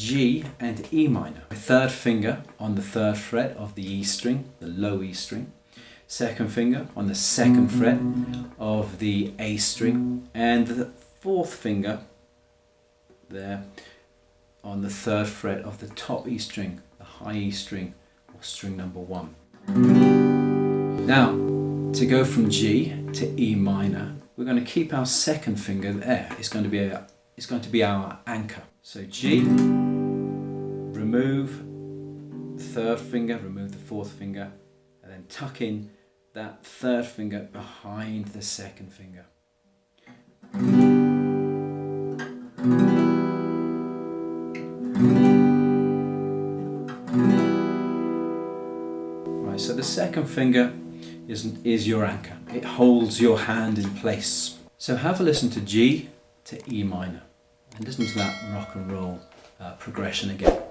G and E minor. My third finger on the third fret of the E string, the low E string. Second finger on the second fret of the A string, and the fourth finger there on the third fret of the top E string, the high E string, or string number 1. Now, to go from G to E minor, we're going to keep our second finger there. It's going to be our anchor. So G, remove the third finger, remove the fourth finger, and then tuck in that third finger behind the second finger. Right, so the second finger is your anchor. It holds your hand in place. So have a listen to G to E minor, and listen to that rock and roll progression again.